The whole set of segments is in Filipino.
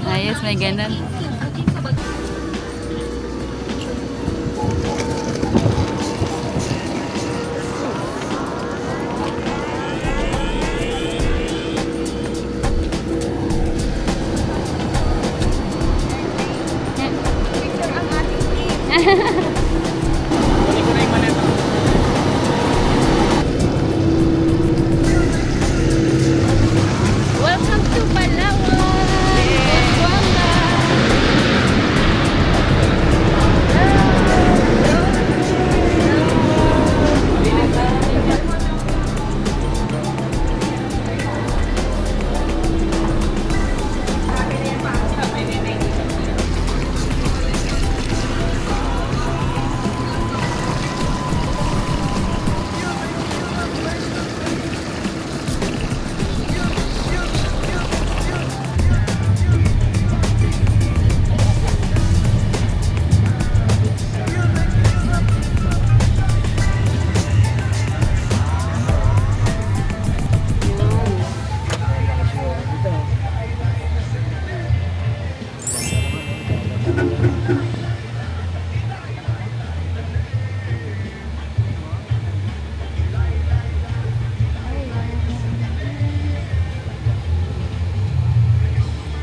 Ayos, may ganun. Welcome to Palawan, Botswana.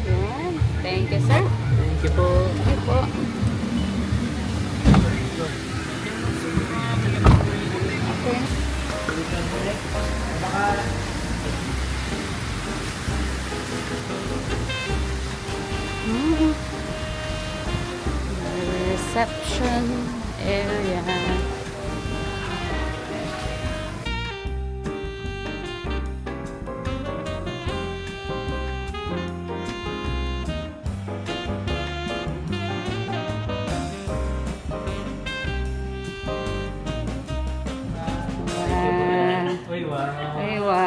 Yan. Thank you, sir. Thank you po. Thank you po. Okay. Hmm. The reception area. Wow. Uy, wow. Ay, wow.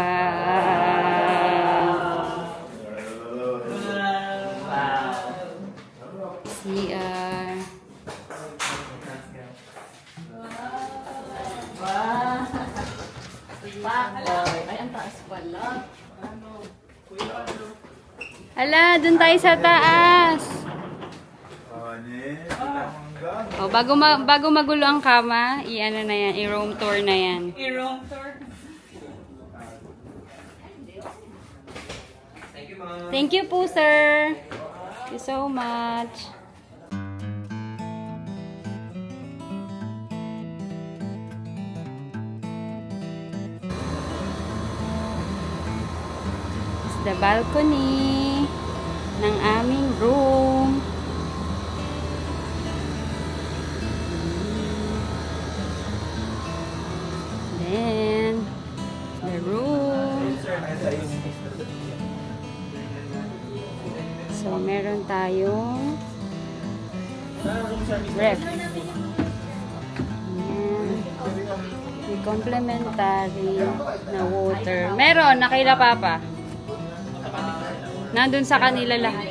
CR. Ay, ang taas pala. Hala, dun tayo sa taas. Oh, bago magulo ang kama, i-ano na yan, i-room tour na yan. I-room tour. Thank you po, sir. Thank you so much. This is the balcony ng aming room. Then, the room. So, meron tayong ref. Ayan. May complimentary na water. Meron, nakila papa. Nandun sa kanila lahat.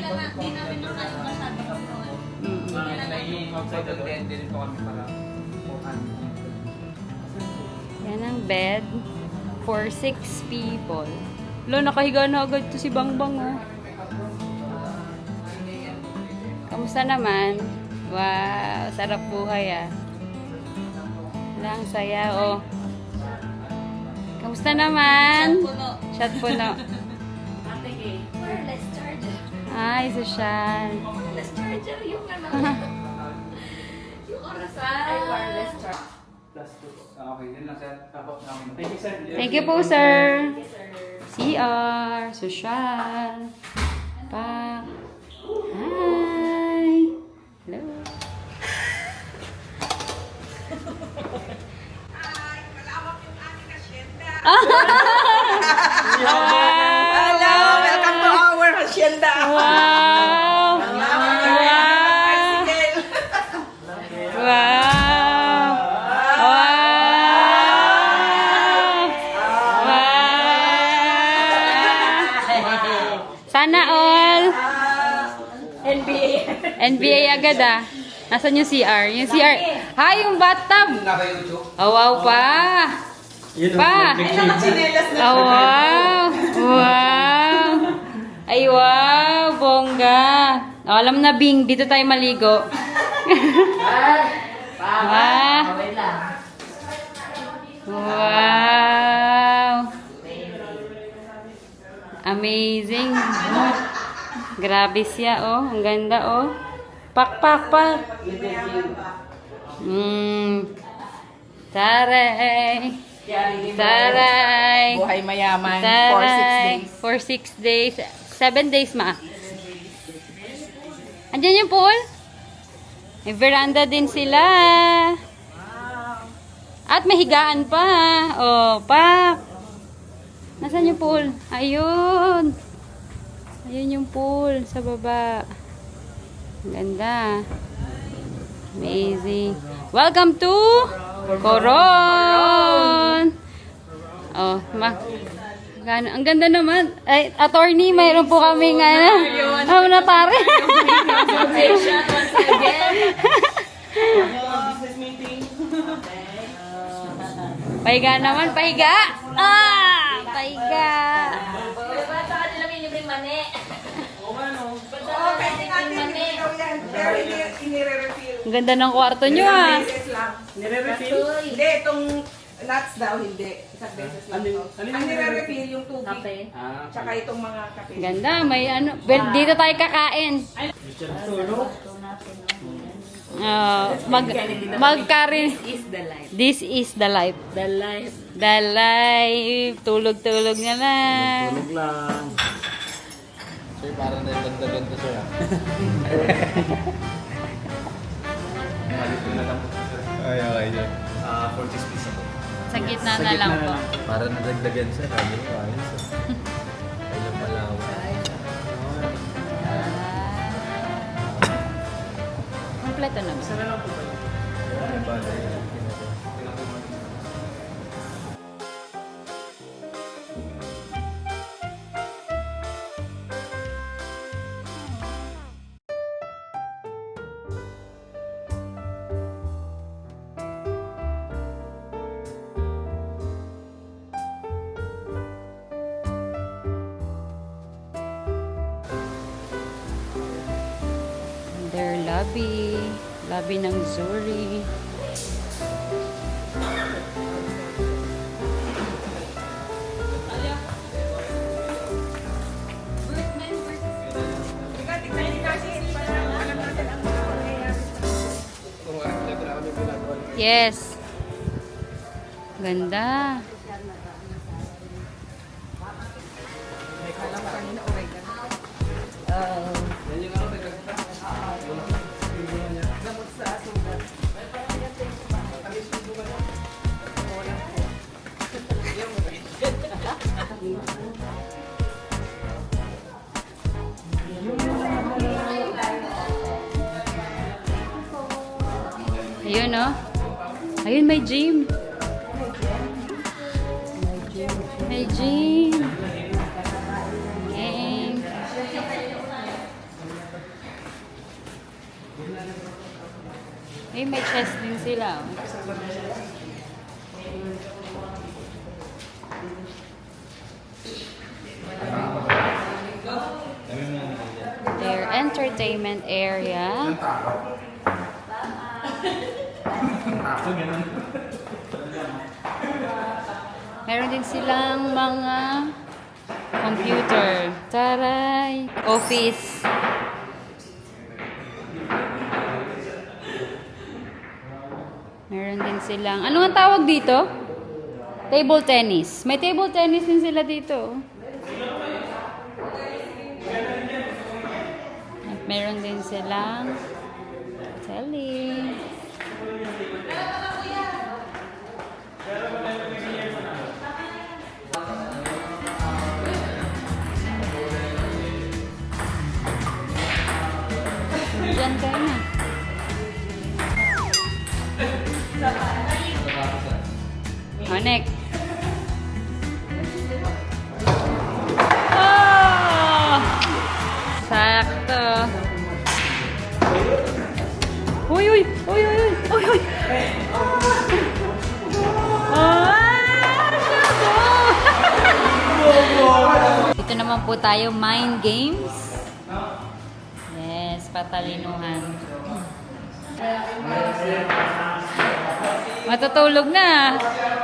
Yan ang bed for 6 people. Lo, nakahiga na agad to si Bangbang, oh. Kamusta naman? Wow, sarap buhay, ah. Wala, ang saya, oh. Kamusta naman? Puno. Shot puno. Ate Gay. Wireless charger. Ay, sosyal. Wireless charger yung ano. Yung orasan. Ay, wireless charger. Okay, yun lang sir. Thank you sir. Thank you po, sir. CR, sosyal. Pa. Hi. Hello. Hello! Welcome to our hacienda! Wow! Bicycle! Wow! Wow! Sana all. NBA. NBA agad, ah. Nasaan yung CR? Yung CR. Hi, yung bathtub. Oh, wow pa. Yun Pa. Ay, nakachinelas na Oh, wow. Wow. Ay, wow! Bongga! O, alam na, Bing, dito tayo maligo. Ah. Wait lang. Wow! Amazing! Grabe siya, oh. Ang ganda, oh. Pak, pak, pak! Taray! Taray! Buhay mayaman Taray! for 6 days. For 6 days. 7 days, ma. Andyan yung pool? May veranda din sila. At may higaan pa. Oh, pak. Nasaan yung pool? Ayun. Ayun yung pool sa baba. Ang ganda. Amazing. Welcome to Coron. Oh, ang ganda naman. Ay, attorney, mayroon po kami ano na pare. Congratulations once again. Business meeting. Pahiga naman, pahiga. Ah, pahiga. Ba't sa kanila may libreng mani? Oo, pwede natin ginagaw yan. Pero inire-refill. Ang ganda ng kwarto nyo, ah. Beses lang. Nire-refill? Hindi, itong nuts daw, hindi. Isang beses lang. Ang nire-refill yung tubig. Kape. Tsaka itong mga kape. Ganda, may ano. Dito tayo kakain. Magkarin. Is the life. This is the life. The life. The life. Tulog-tulog na lang. Tulog lang. Sir, parang nagdagdagan to, sir. Malito na lang po, sir. Ay, okay, sir. 40 piece ako. Sa gitna na lang po. Parang nadagdagan, sir. Sabi ko, ayos, sir. Ay, lang malawa. Kompleto naman. Isa na lang po pala. Ay, bagay. Their lobby. Lobby ng Zuri. Yes. Ganda. Ayun, oh. Ayun, may gym. May gym. Game. Ay, may chest din sila. Oh. Their entertainment area. Meron din silang mga computer. Taray! Office. Meron din silang... Ano ang tawag dito? Table tennis. May table tennis din sila dito. At meron din silang telly. Diyan kayo na. Anek. Oh! Sakto. Uy, uy! Uy, uy, uy! Uy, uy! Ah! Dito naman po tayo, mind games. Yes, patalinuhan. Matutulog na.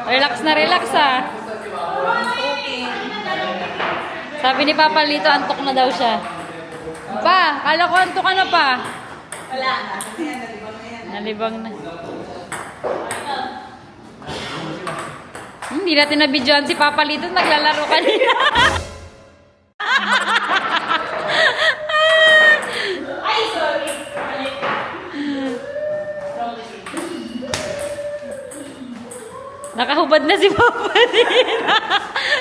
Relax na relax ah. Sabi ni Papa Lito, antok na daw siya. Pa, kala ko antok ka na pa. Wala na. Ayan, nalibang na yan. Nalibang na. Hindi natin na-videoan si Papa Lito, naglalaro kanina. Ay, sorry. Nakahubad na si Papa Lito.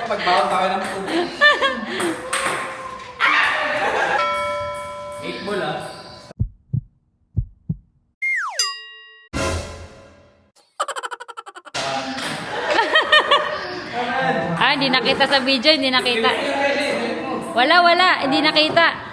Magbawal tayo ng tubig. 8 ball ah. Hindi nakita sa video, hindi nakita. Wala, hindi nakita.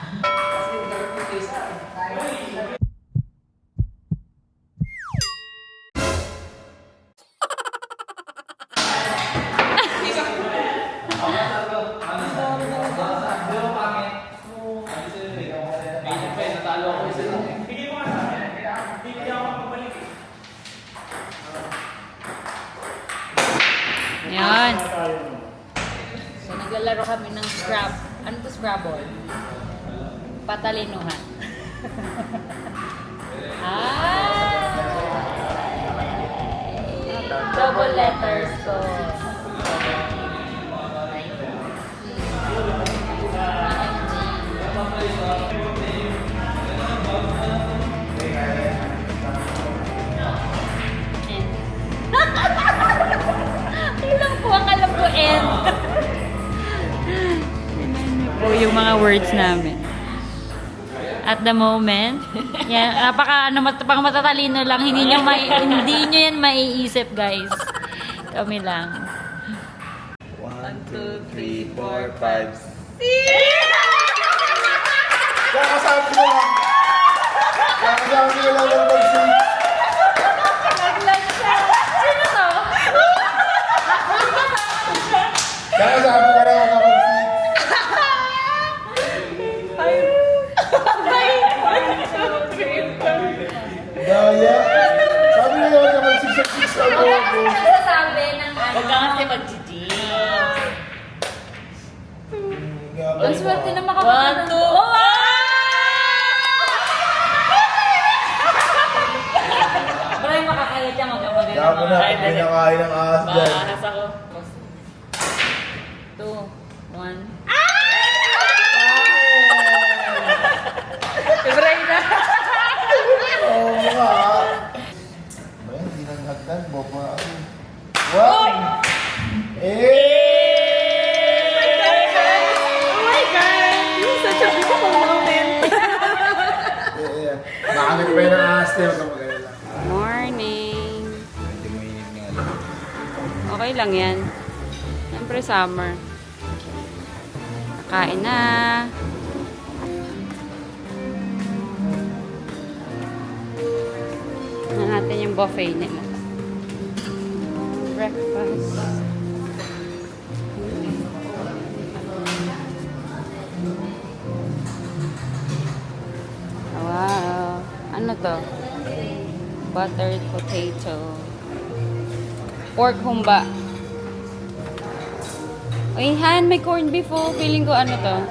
Yan. So, naglalaro kami ng scrab. Ano to Scrabble? Patalinuhan. Double letters ko. Ilang po ang alam ko, N. Po yung mga words namin. At the moment, yan, pang matatalino lang, hindi nyo yan maiisip, guys. Kami lang. 1, 2, 3, 4, 5. Kakasabi ko lang. Kakasabi ko lang ng mag-sing. Sino to? Kakasabi ko lang ng mag-sing. Daya. Sabi niya naman naman 6 sa 6 ako. Sasabi ng ano? Huwag ka kasi mag-GG. Ang swerte na makapagod. 1, 2. Maraming makakayat yan, magkamagal. Kaya mo na, pinakain ng ahas dyan. Bahas ako. 2, 1. Oo nga. Ba yan, hindi nang hagdan. Bobo na ako. Wow! Such a beautiful moment. Makamit pa yun ang ahas na yun. Kamagala. Morning. Medyo mainit nga lang. Okay lang yan. Siyempre summer. Kakain na. Tignan natin yung buffet nila. Breakfast. Wow. Ano to? Buttered potato. Pork humba. Uy, Han, may corned beef oh. Feeling ko ano to?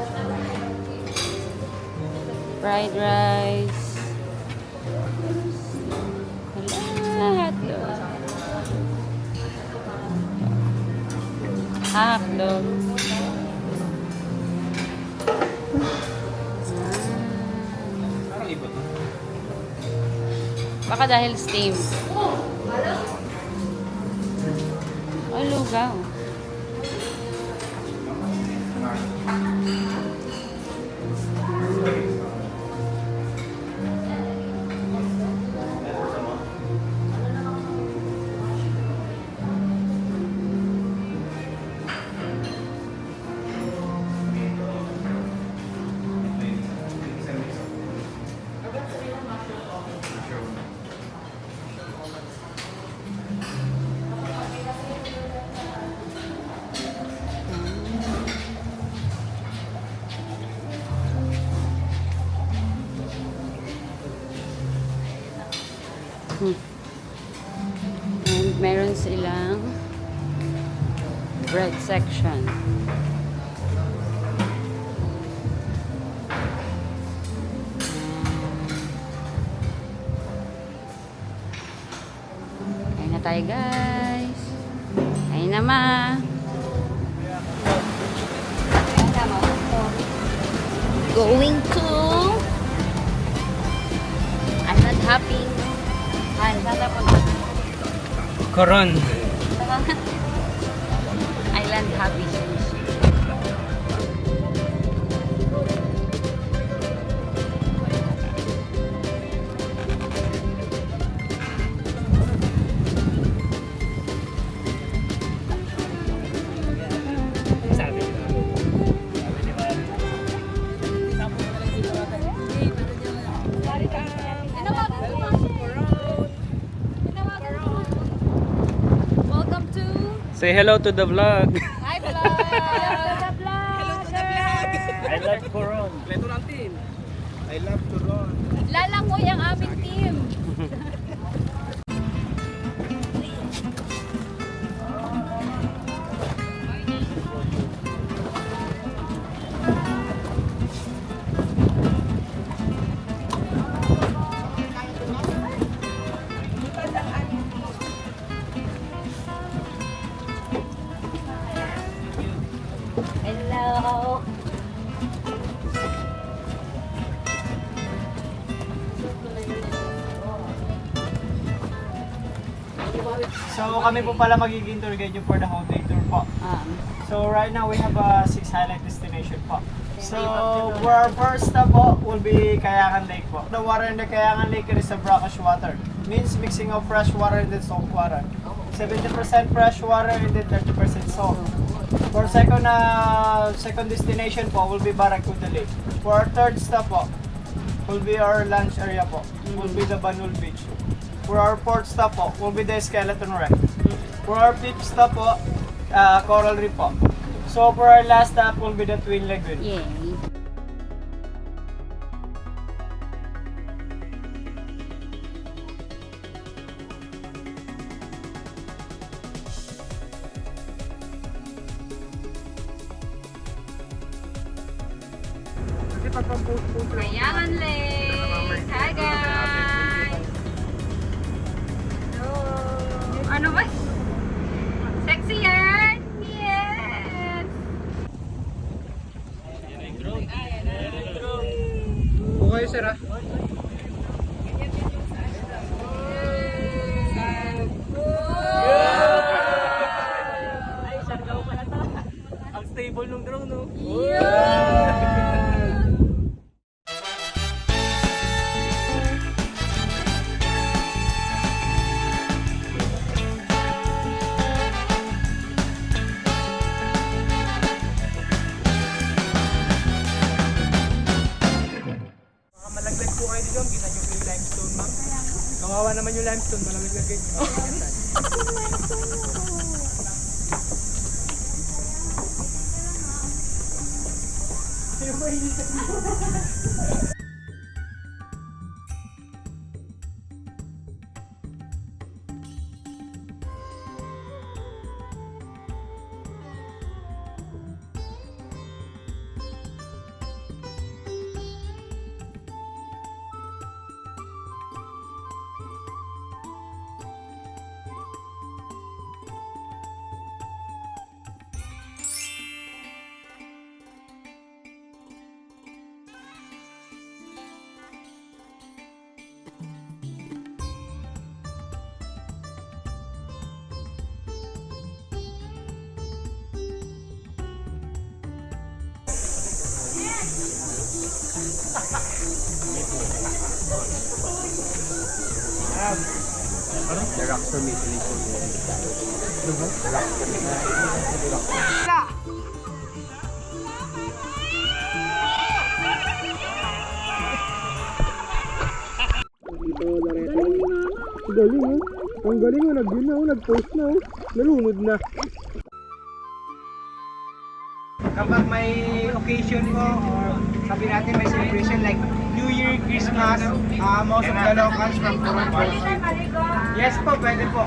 Fried rice. Lahat doon. Hotdog. Parang iba to. Baka dahil steam. Ay, lugaw. And meron silang bread section. Kain na tayo, guys. Kain na, ma. Going to Island Hopping. Ay, saan na punta? Coron. Island Hopping. Welcome to Say hello to the vlog. Hi Vlog! I love Coron. I love to run. Lalangoy ang aming team. Hello! So kami po pala magiging tour guide nyo for the whole day tour po. So right now we have 6 highlight destination po. So for our first stop po will be Kayangan Lake po. The water in the Kayangan Lake is a brackish water. Means mixing of fresh water and then salt water. 70% fresh water and then 30% salt. For second destination po will be Barracuda Lake. For our third stop po will be our lunch area po. Will be the Banul Beach. For our fourth stop po, will be the Skeleton Wreck. For our fifth stop po, Coral Reef po. So for our last stop will be the Twin Lagoon. Yay! Kayangan Lake! Hi guys! Hello! Ano ba? Sexy yan! Yes! Okay sir ha? Ang stable ng drone, no? Malaglag po kayo dito, kita nyo po yung limestone ma'am. Kawawa naman yung limestone, malamiglag kayo. The rocks from Italy. Galing oh. Ang galing oh, nag-yun na oh, nag-post na oh. Nalunod na. Kapag may occasion po or sabi natin may celebration like New Year, Christmas, most of the locals from Toronto Yes po, pwede po.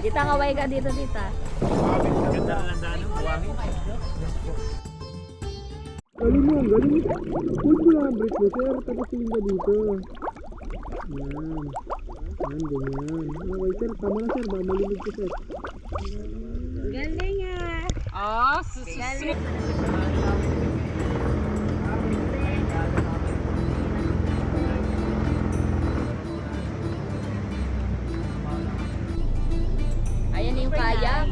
Dita, kaway ka dito, tita. Ganda na lang daan, buwangin. Galing mo, galing. Push mo lang ang brake mo, sir. Tapos tingin ka dito. Yan. Yan, ganyan. Okay, sir. Tama na, sir. Baka malimig ko, sir. Galing Galing. Ayan yung kayak.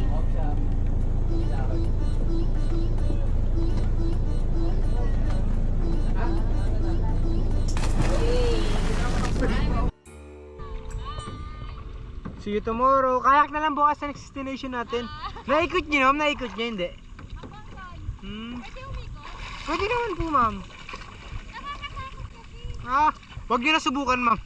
See you tomorrow. Kayak na lang bukas sa next destination natin. Naikot niyo, ma'am? Naikot niyo, hindi? Pwede naman po, ma'am. Wag niyo na subukan, ma'am.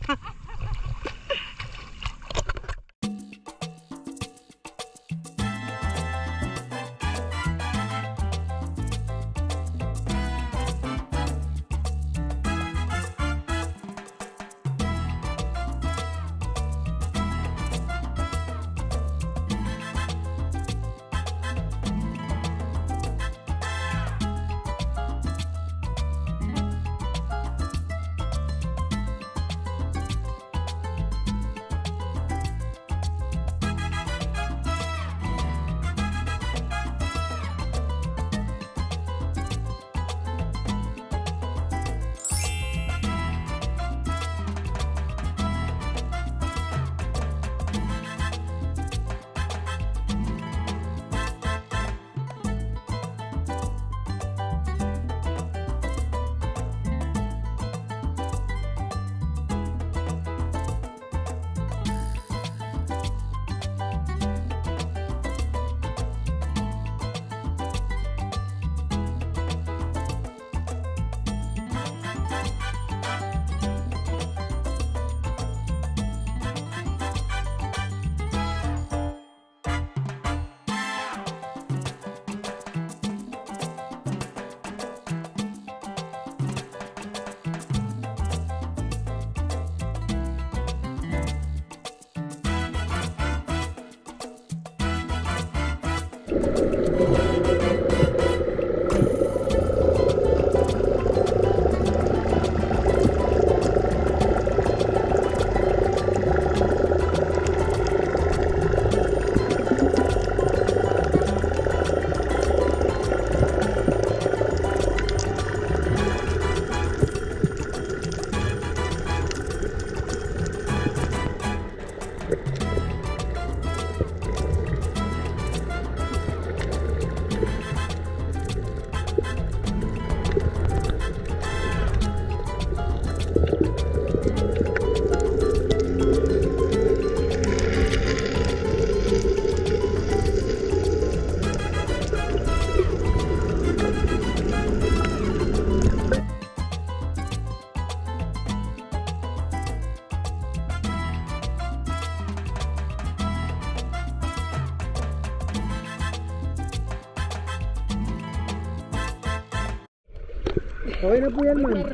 Okay na po yan, ma'am.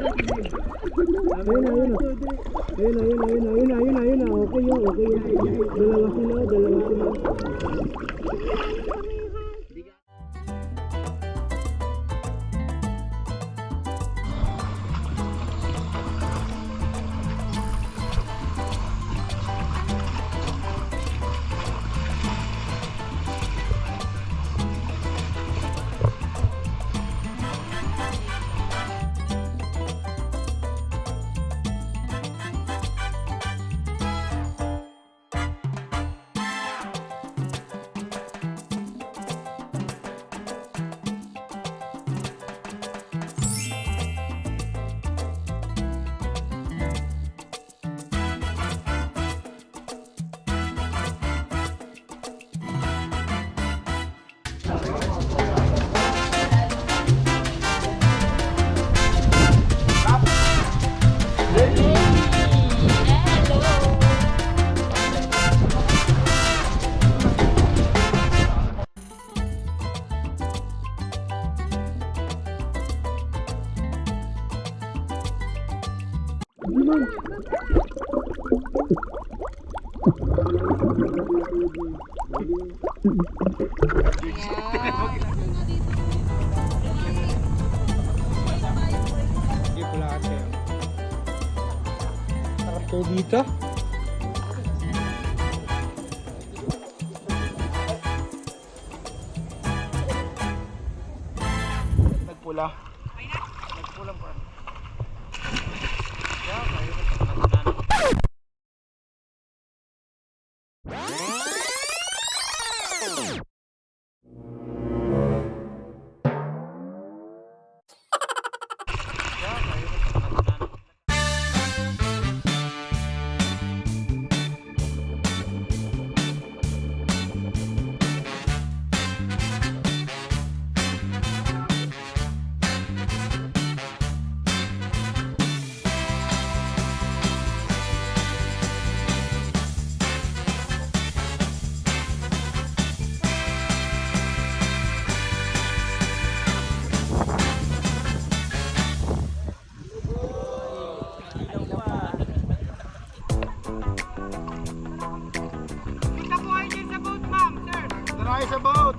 Ayun na, ayun na. Ayun na, ayun na, ayun na, ayun na, ayun na, ayun na. Okay yun, okay yun. Dalawa sila, dalawa sila. Jimon! Sige, pula kasi. Sarap kayo dito. Nagpula. Nagpula pa. Tara sa boat!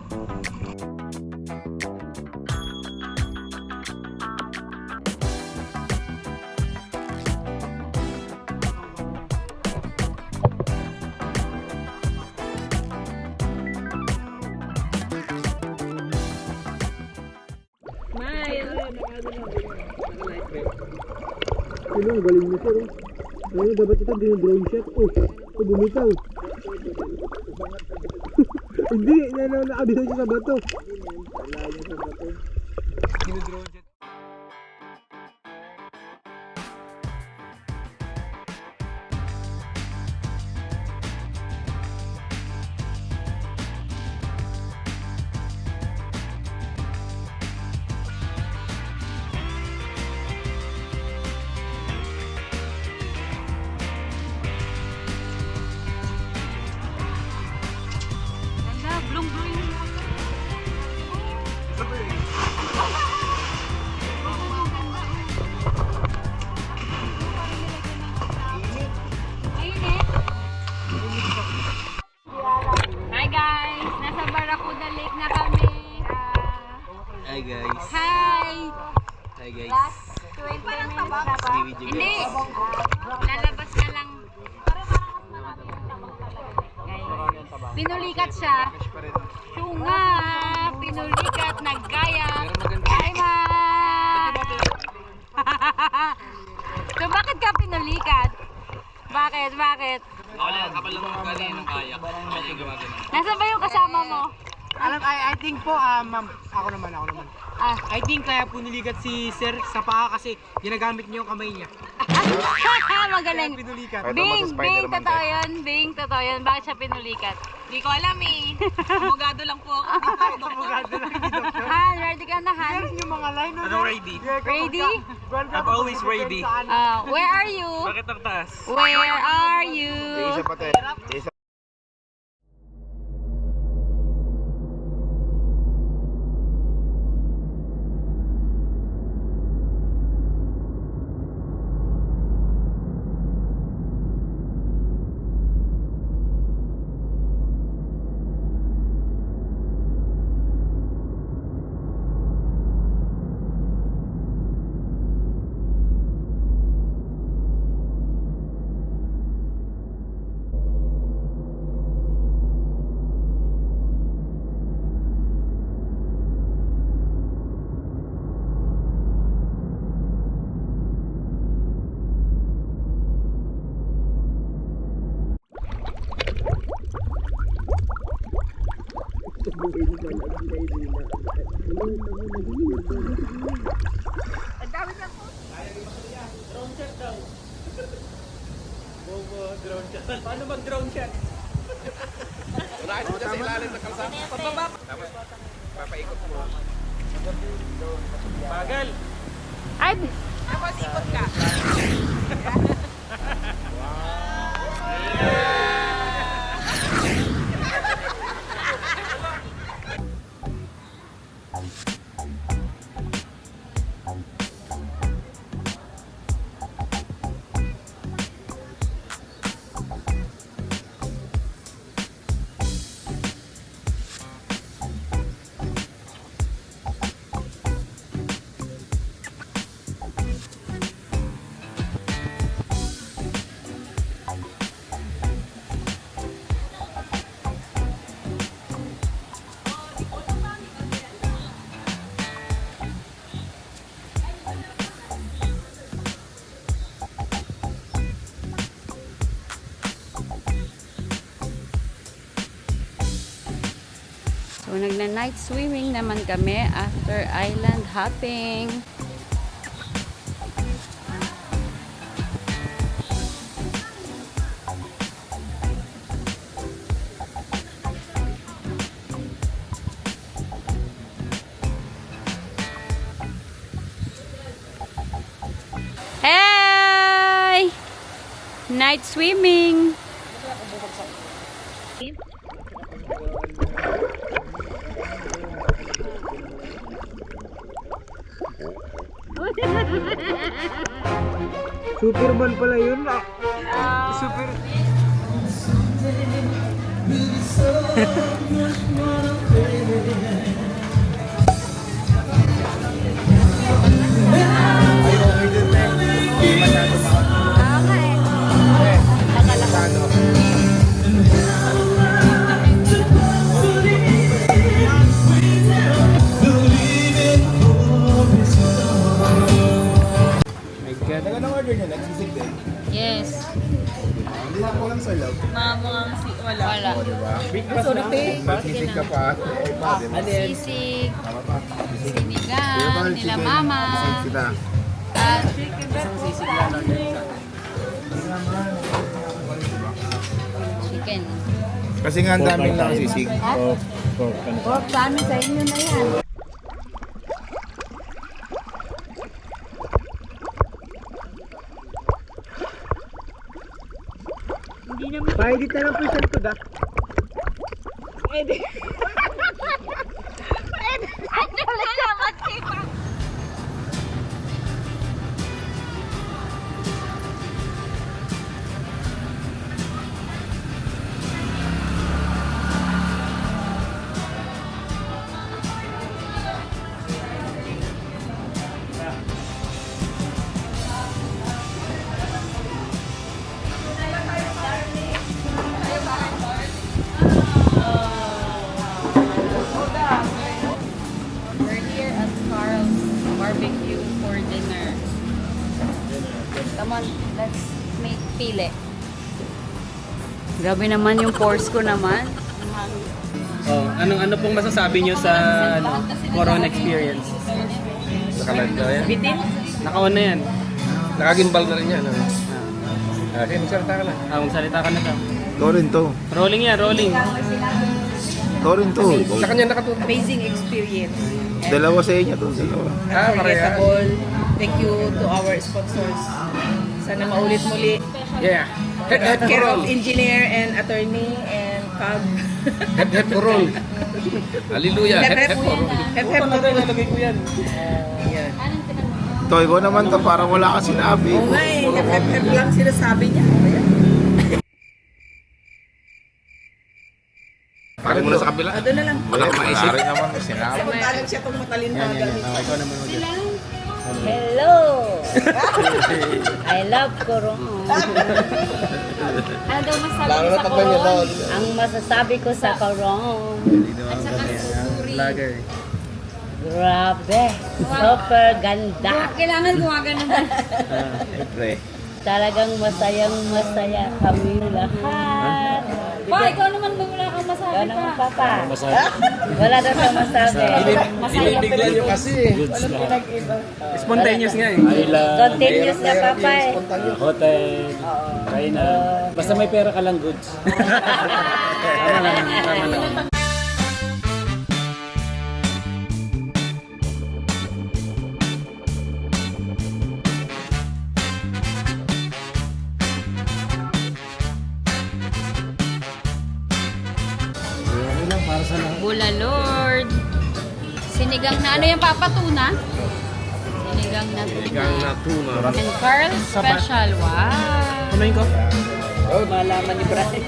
Sino, ang galing mo sir. Ayun, dapat ito drone shot. Oh, bumitaw. Hindi, nakabitaw siya sa bato. Ganda, blong-blong yung water. Mainit. Hi guys! Nasa Barracuda Lake na kami. Hi guys. Hi! Hi guys. Last 20 minutes na ba? Hindi! Lalabas na lang. Guys, pinulikat siya. Syunga! Pinulikat, naggaya. Hi, ma! So, bakit ka pinulikat? Bakit? Bakit? Kapal lang ng kali ng kayak. Kaya gumagano. Nasaan ba yung kasama mo? Alam, I think po, ma'am, ako naman. Ah. I think kaya po niligat si sir sa paa kasi ginagamit niyo yung kamay niya. Magaling. Pinulikat. Bing, totoo yun. Bing, totoo yun. Bakit siya pinulikat? Hindi ko alam eh. Abogado lang po ako. Abogado lang dito. Han, ready ka na, Han? Meron yung mga line. Ano ready? Ready? I'm always ready. Where are you? Bakit ang taas? Where are you? Isa pa tayo. Isa. Paano mag-drone shot? Unahin mo dyan sa ilalim ng kalsada. Pababa. Tapos, papaikot mo. Bagal. Ay, Tapos ikot ka. nagna-night swimming naman kami after island hopping. Hey! Night swimming. Superman pala yun. Super. Anong order nyo? Nagsisig din? Yes. Hindi na ko lang sa loob. Wala. O, diba? Nagsisig ka pa. Eh, pa, diba? Sisig, Tama pa. sinigang, nila Chicken. mama, Sisig kita. at chicken. Kasi nga ang daming lang sisig. Pork sa amin, sa inyo na yan. Pahidit na lang po siya ito da. We're here at Carl's Barbecue for dinner. Come on, let's make pile. Grabe naman yung course ko naman. Oh, ano pong masasabi niyo sa Corona experience? Nakalag na yan. Naka-on na yan. Nakagimbal na rin yan. Okay, magsalita ka na. Magsalita ka na daw. Torin to. Rolling yan, rolling. Torin to. Sa kanya nakatulog. Amazing experience. Dalawa sa inyo to. Dalawa. Unforgettable. Thank you to our sponsors. Sana maulit muli. Yeah. Head Care roll. of engineer and attorney and CAG. Head roll. Hallelujah. Head roll. Hep hep mo rin. Nalagay ko yan. Yan. To, ikaw naman to. Parang wala ka sinabi. Oo nga eh. Hep hep lang sinasabi niya. Ayan. Parang muna sa kabila. Doon na lang. Wala kang maisip. Wala rin naman sinabi. Samantalang siya itong matalinhagan. Ikaw naman mo dyan. Hello! I love Corona. Ano daw masabi sa koron? Ang masasabi ko sa Corona, At saka susuri. Vlogger. grabe, super ganda. Kailangan gumagano na. Siyempre. Talagang masayang masaya kami lahat. Pa, ikaw naman ba wala kang masabi Ikaw naman, pa? Papa. Wala daw siyang masabi. Binibigla niyo kasi. Spontaneous nga eh. Continuous na, Papa eh. Hotel, kainan. Basta may pera ka lang, goods. Tama lang. Bula Lord. Sinigang na ano yung papatuna? Sinigang na tuna. Sinigang na tuna. And Carl Special. Wow. Kumain ko. Malaman ni Brian.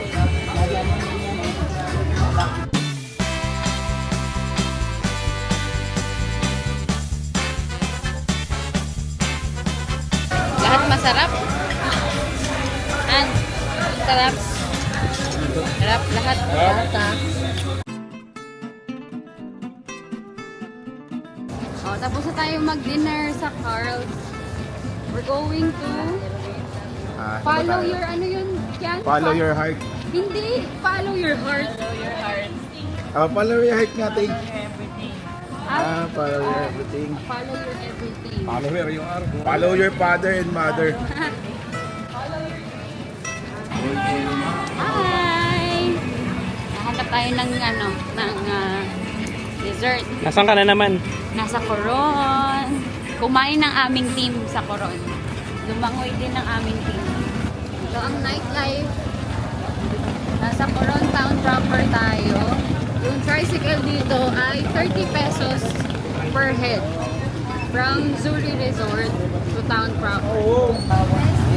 Lahat masarap. And sarap. Sarap lahat. Oh, tapos na tayo mag-dinner sa Carl's. We're going to follow your ano yun, Kian? Follow your heart. Hindi, follow your heart. Follow your heart natin. Ah, Follow your everything. follow your everything. Follower yung arbo. Follow your father and mother. Hi! Nahanap tayo ng dessert. Nasaan ka na naman? Nasa Coron. Kumain ng aming team sa Coron. Lumangoy din ng aming team. Ito ang nightlife. Nasa Coron Town proper tayo. Yung tricycle dito ay 30 pesos per head. From Zuri Resort to Town proper.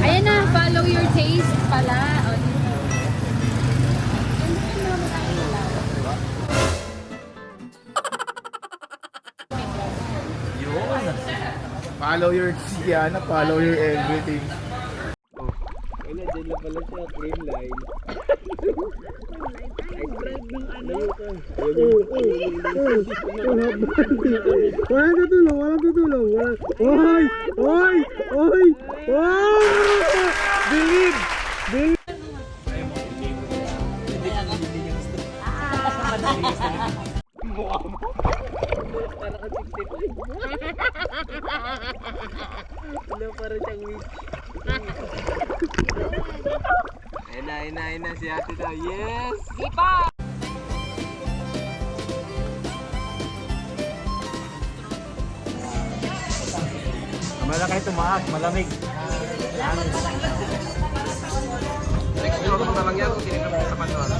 Ayan na, follow your taste pala. O, dito. Follow your Siana, follow your everything. Wala, dyan na pala siya, cream line. Walang tutulong, walang tutulong. Oy! Oy! Oy! Oy! Believe! Believe! Ano para siyang witch? Ayun na si ate daw. Yes! Wala kayo tumaas, malamig. Siguro na lang yan kung kinignan sa manual.